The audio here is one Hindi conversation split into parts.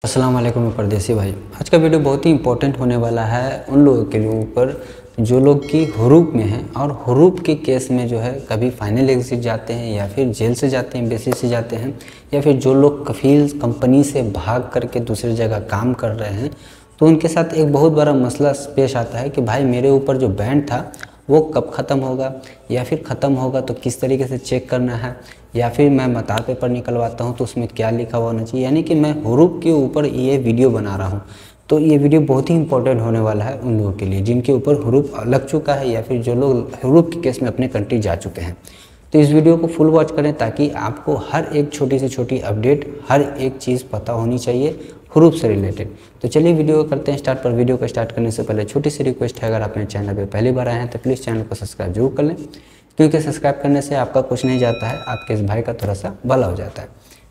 अस्सलाम वालेकुम परदेसी भाई। आज का वीडियो बहुत ही इंपॉर्टेंट होने वाला है उन लोगों के लिए ऊपर जो लोग की हुरूप में हैं और हुरूप के केस में जो है कभी फाइनल एग्जिट जाते हैं या फिर जेल से जाते हैं, एम्बेसी से जाते हैं, या फिर जो लोग कफील कंपनी से भाग करके दूसरी जगह काम कर रहे हैं। तो उनके साथ एक बहुत बड़ा मसला पेश आता है कि भाई मेरे ऊपर जो बैंड था वो कब ख़त्म होगा, या फिर ख़त्म होगा तो किस तरीके से चेक करना है, या फिर मैं मतार पेपर निकलवाता हूँ तो उसमें क्या लिखा हुआ होना चाहिए। यानी कि मैं हुरूप के ऊपर ये वीडियो बना रहा हूँ। तो ये वीडियो बहुत ही इंपॉर्टेंट होने वाला है उन लोगों के लिए जिनके ऊपर हुरूप लग चुका है या फिर जो लोग हुरूप के केस में अपने कंट्री जा चुके हैं। तो इस वीडियो को फुल वॉच करें ताकि आपको हर एक छोटी से छोटी अपडेट, हर एक चीज़ पता होनी चाहिए हुरूप से रिलेटेड। तो चलिए वीडियो को करते हैं स्टार्ट। पर वीडियो को स्टार्ट करने से पहले छोटी सी रिक्वेस्ट है, अगर आप मेरे चैनल पर पहली बार आए हैं तो प्लीज़ चैनल को सब्सक्राइब जरूर कर लें, क्योंकि सब्सक्राइब करने से आपका कुछ नहीं जाता है, आपके इस भाई का थोड़ा सा भला हो जाता है।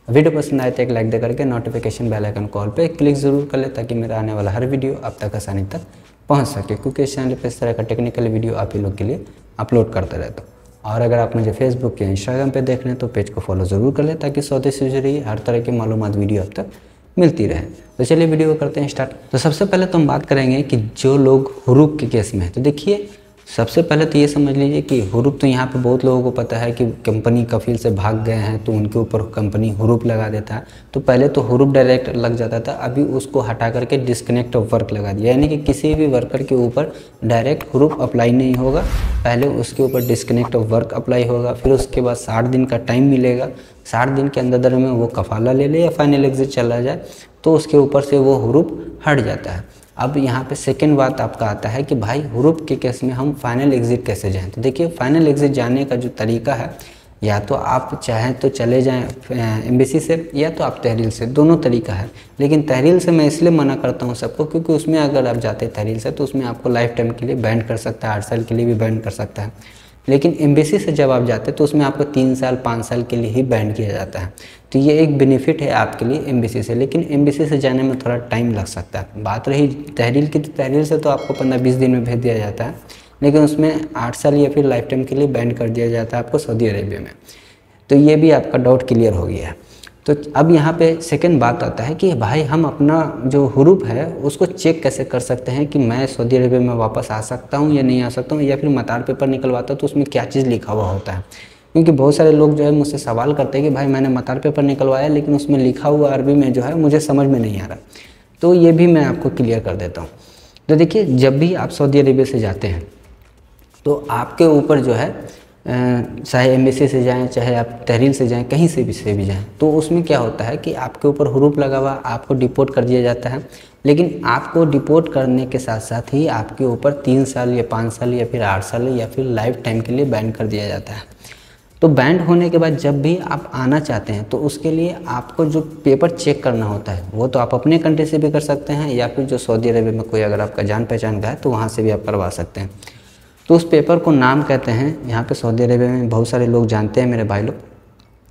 वीडियो पसंद आए तो एक लाइक दे करके नोटिफिकेशन बेल आइकन कॉल पे क्लिक ज़रूर कर ले ताकि मेरा आने वाला हर वीडियो आप तक आसानी तक पहुंच सके, क्योंकि इस चैनल पे इस तरह का टेक्निकल वीडियो आप ही लोग के लिए अपलोड करता रहता हूँ। और अगर आप मुझे फेसबुक या इंस्टाग्राम पे देख रहे हैं तो पेज को फॉलो ज़रूर कर ले ताकि सौदे से जुड़ी हर तरह की मालूमात वीडियो अब तक मिलती रहे। तो चलिए वीडियो को करते हैं स्टार्ट। तो सबसे पहले तो हम बात करेंगे कि जो लोग हुरूप के केस में है। तो देखिए, सबसे पहले तो ये समझ लीजिए कि हुरूप तो यहाँ पे बहुत लोगों को पता है कि कंपनी कफील से भाग गए हैं तो उनके ऊपर कंपनी हुरूप लगा देता है। तो पहले तो हुरूप डायरेक्ट लग जाता था, अभी उसको हटा करके डिस्कनेक्ट ऑफ वर्क लगा दिया। यानी कि किसी भी वर्कर के ऊपर डायरेक्ट हुरूप अप्लाई नहीं होगा, पहले उसके ऊपर डिस्कनेक्ट ऑफ वर्क अप्लाई होगा, फिर उसके बाद 60 दिन का टाइम मिलेगा। 60 दिन के अंदर में वो कफाला ले ले या फाइनल एग्जिट चला जाए तो उसके ऊपर से वो हुरूप हट जाता है। अब यहाँ पे सेकंड बात आपका आता है कि भाई हुरूप के केस में हम फाइनल एग्जिट कैसे जाएं। तो देखिए, फाइनल एग्जिट जाने का जो तरीका है, या तो आप चाहें तो चले जाएं एम्बेसी से, या तो आप तहरील से, दोनों तरीका है। लेकिन तहरील से मैं इसलिए मना करता हूँ सबको क्योंकि उसमें अगर आप जाते हैं तहरील से तो उसमें आपको लाइफ टाइम के लिए बैंड कर सकता है, 8 साल के लिए भी बैंड कर सकता है। लेकिन एम्बेसी से जब आप जाते हैं तो उसमें आपको 3 साल 5 साल के लिए ही बैंड किया जाता है। तो ये एक बेनिफिट है आपके लिए एम्बेसी से, लेकिन एम्बेसी से जाने में थोड़ा टाइम लग सकता है। बात रही तहरील की, तो तहरील से तो आपको 15-20 दिन में भेज दिया जाता है, लेकिन उसमें 8 साल या फिर लाइफ टाइम के लिए बैंड कर दिया जाता है आपको सऊदी अरेबिया में। तो ये भी आपका डाउट क्लियर हो गया है। तो अब यहाँ पे सेकंड बात आता है कि भाई हम अपना जो हुरूप है उसको चेक कैसे कर सकते हैं कि मैं सऊदी अरेबिया में वापस आ सकता हूँ या नहीं आ सकता हूँ, या फिर मतार पेपर निकलवाता तो उसमें क्या चीज़ लिखा हुआ होता है। क्योंकि बहुत सारे लोग जो है मुझसे सवाल करते हैं कि भाई मैंने मतार पेपर निकलवाया लेकिन उसमें लिखा हुआ अरबी में जो है मुझे समझ में नहीं आ रहा। तो ये भी मैं आपको क्लियर कर देता हूँ। तो देखिए, जब भी आप सऊदी अरेबिया से जाते हैं तो आपके ऊपर जो है चाहे एम्बेसी से जाएं, चाहे आप तहरील से जाएं, कहीं से भी जाएं, तो उसमें क्या होता है कि आपके ऊपर हुरूप लगा हुआ आपको डिपोर्ट कर दिया जाता है। लेकिन आपको डिपोर्ट करने के साथ साथ ही आपके ऊपर 3 साल या 5 साल या फिर 8 साल या फिर लाइफ टाइम के लिए बैन कर दिया जाता है। तो बैंड होने के बाद जब भी आप आना चाहते हैं तो उसके लिए आपको जो पेपर चेक करना होता है वो तो आप अपने कंट्री से भी कर सकते हैं, या फिर जो सऊदी अरेबिया में कोई अगर आपका जान पहचान का है तो वहाँ से भी आप करवा सकते हैं। तो उस पेपर को नाम कहते हैं, यहाँ पे सऊदी अरेबिया में बहुत सारे लोग जानते हैं मेरे भाई लोग,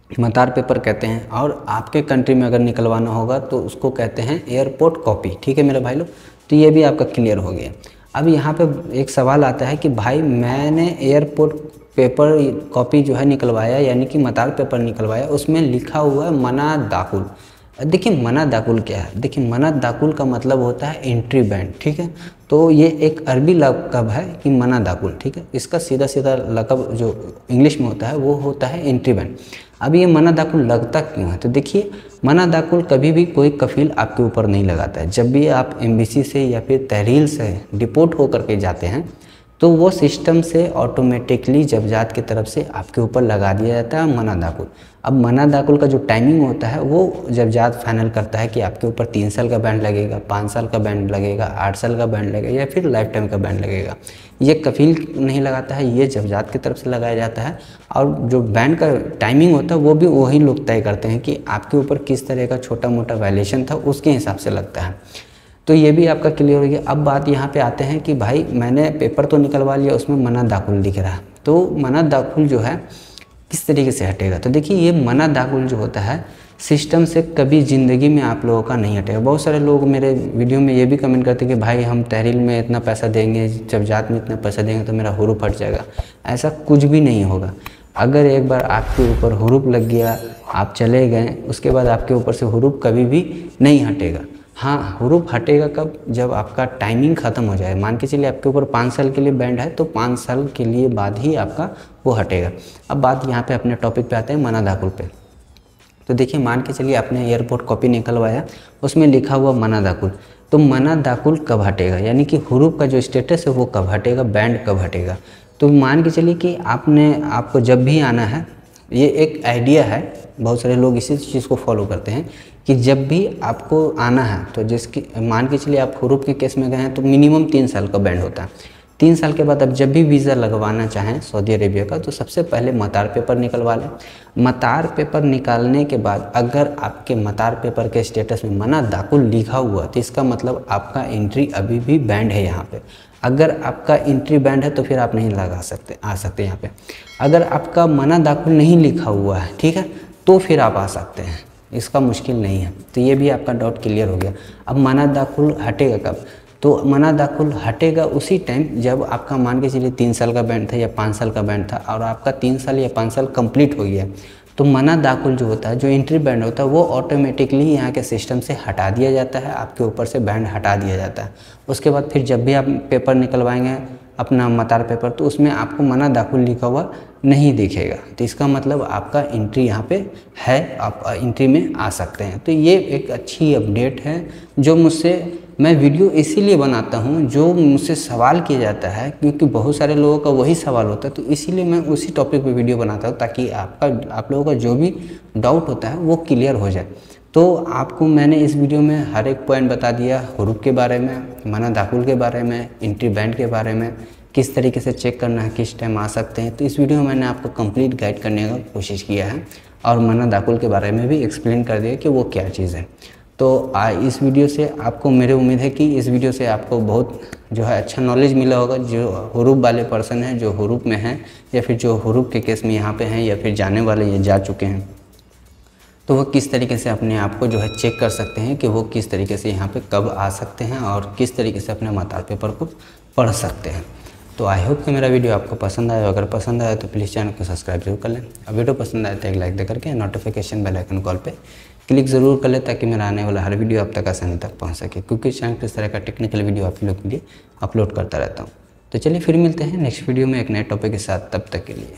मतार पेपर कहते हैं। और आपके कंट्री में अगर निकलवाना होगा तो उसको कहते हैं एयरपोर्ट कॉपी। ठीक है मेरे भाई लोग, तो ये भी आपका क्लियर हो गया। अब यहाँ पे एक सवाल आता है कि भाई मैंने एयरपोर्ट पेपर कॉपी जो है निकलवाया, यानी कि मतार पेपर निकलवाया, उसमें लिखा हुआ है मना दाखुल। देखिए, मना दाखुल क्या है? देखिए, मना दाखुल का मतलब होता है एंट्री बैंड। ठीक है, तो ये एक अरबी लक़ब है कि मना दाखुल। ठीक है, इसका सीधा सीधा लक़ब जो इंग्लिश में होता है वो होता है एंट्री बैंड। अब ये मना दाखुल लगता क्यों है? तो देखिए, मना दाखुल कभी भी कोई कफील आपके ऊपर नहीं लगाता है। जब भी आप एम्बेसी से या फिर तहरील से डिपोर्ट होकर के जाते हैं तो वो सिस्टम से ऑटोमेटिकली जबजात की तरफ से आपके ऊपर लगा दिया जाता है मना दाखुल। अब मना दाखुल का जो टाइमिंग होता है वो जबजात फाइनल करता है कि आपके ऊपर 3 साल का बैंड लगेगा, 5 साल का बैंड लगेगा, 8 साल का बैंड लगेगा या फिर लाइफ टाइम का बैंड लगेगा। ये कफील नहीं लगाता है, ये जबजात की तरफ से लगाया जाता है। और जो बैंड का टाइमिंग होता है वो भी वही लोग तय करते हैं कि आपके ऊपर किस तरह का छोटा मोटा वायलेशन था उसके हिसाब से लगता है। तो ये भी आपका क्लियर हो गया। अब बात यहाँ पे आते हैं कि भाई मैंने पेपर तो निकलवा लिया, उसमें मना दाखुल दिख रहा है, तो मना दाखुल जो है किस तरीके से हटेगा? तो देखिए, ये मना दाखुल जो होता है सिस्टम से कभी ज़िंदगी में आप लोगों का नहीं हटेगा। बहुत सारे लोग मेरे वीडियो में ये भी कमेंट करते हैं कि भाई हम तहरील में इतना पैसा देंगे, जबजात में इतना पैसा देंगे तो मेरा हुरूप हट जाएगा। ऐसा कुछ भी नहीं होगा। अगर एक बार आपके ऊपर हुरूप लग गया, आप चले गए, उसके बाद आपके ऊपर से हुरूप कभी भी नहीं हटेगा। हाँ, हुरूप हटेगा कब? जब आपका टाइमिंग ख़त्म हो जाए। मान के चलिए आपके ऊपर 5 साल के लिए बैंड है, तो 5 साल के लिए बाद ही आपका वो हटेगा। अब बात यहाँ पे अपने टॉपिक पे आते हैं, मना दाखुल पे। तो देखिए, मान के चलिए आपने एयरपोर्ट कॉपी निकलवाया, उसमें लिखा हुआ मना दाखुल। तो मना दाखुल कब हटेगा, यानी कि हुरूप का जो स्टेटस है वो कब हटेगा, बैंड कब हटेगा? तो मान के चलिए कि आपको जब भी आना है, ये एक आइडिया है, बहुत सारे लोग इसी चीज़ को फॉलो करते हैं कि जब भी आपको आना है, तो जिसकी मान के चलिए आप हुरूप के केस में गए हैं तो मिनिमम 3 साल का बैंड होता है। 3 साल के बाद अब जब भी वीज़ा लगवाना चाहें सऊदी अरेबिया का, तो सबसे पहले मतार पेपर निकलवा लें। मतार पेपर निकालने के बाद अगर आपके मतार पेपर के स्टेटस में मना दाखुल लिखा हुआ, तो इसका मतलब आपका एंट्री अभी भी बैंड है यहाँ पे। अगर आपका एंट्री बैंड है तो फिर आप नहीं आ सकते यहाँ पे। अगर आपका मना दाखुल नहीं लिखा हुआ है, ठीक है, तो फिर आप आ सकते हैं, इसका मुश्किल नहीं है। तो ये भी आपका डाउट क्लियर हो गया। अब मना दाखुल हटेगा कब? तो मना दाखुल हटेगा उसी टाइम जब आपका मान के चलिए 3 साल का बैंड था या 5 साल का बैंड था और आपका 3 साल या 5 साल कंप्लीट हो गया, तो मना दाखुल जो होता है, जो एंट्री बैंड होता है, वो ऑटोमेटिकली यहाँ के सिस्टम से हटा दिया जाता है, आपके ऊपर से बैंड हटा दिया जाता है। उसके बाद फिर जब भी आप पेपर निकलवाएंगे अपना मतार पेपर, तो उसमें आपको मना दाखुल लिखा हुआ नहीं दिखेगा। तो इसका मतलब आपका एंट्री यहाँ पे है, आप एंट्री में आ सकते हैं। तो ये एक अच्छी अपडेट है जो मैं वीडियो इसीलिए बनाता हूँ, जो मुझसे सवाल किया जाता है, क्योंकि बहुत सारे लोगों का वही सवाल होता है। तो इसीलिए मैं उसी टॉपिक पे वीडियो बनाता हूँ, ताकि आप लोगों का जो भी डाउट होता है वो क्लियर हो जाए। तो आपको मैंने इस वीडियो में हर एक पॉइंट बता दिया, हुरूप के बारे में, मना दाखुल के बारे में, एंट्री बैंड के बारे में, किस तरीके से चेक करना है, किस टाइम आ सकते हैं। तो इस वीडियो में मैंने आपको कंप्लीट गाइड करने का कोशिश किया है और मना दाखुल के बारे में भी एक्सप्लेन कर दिया कि वो क्या चीज़ है। तो इस वीडियो से आपको, मेरी उम्मीद है कि इस वीडियो से आपको बहुत जो है अच्छा नॉलेज मिला होगा। जो हुरूप वाले पर्सन हैं, जो हुरूप में हैं, या फिर जो हुरूप के केस में यहाँ पे हैं, या फिर जाने वाले या जा चुके हैं, तो वो किस तरीके से अपने आप को जो है चेक कर सकते हैं कि वो किस तरीके से यहाँ पे कब आ सकते हैं और किस तरीके से अपने मतार पेपर को पढ़ सकते हैं। तो आई होप कि मेरा वीडियो आपको पसंद आया। अगर पसंद आया तो प्लीज़ चैनल को सब्सक्राइब जरूर कर लें। अब वीडियो पसंद आए तो एक लाइक दे करके नोटिफिकेशन बेल आइकन कॉल पे क्लिक ज़रूर कर लें, ताकि मेरा आने वाला हर वीडियो आप तक आसानी तक पहुँच सके, क्योंकि चैनल पर इस तरह का टेक्निकल वीडियो आप लोग के लिए अपलोड करता रहता हूँ। तो चलिए फिर मिलते हैं नेक्स्ट वीडियो में एक नए टॉपिक के साथ, तब तक के लिए।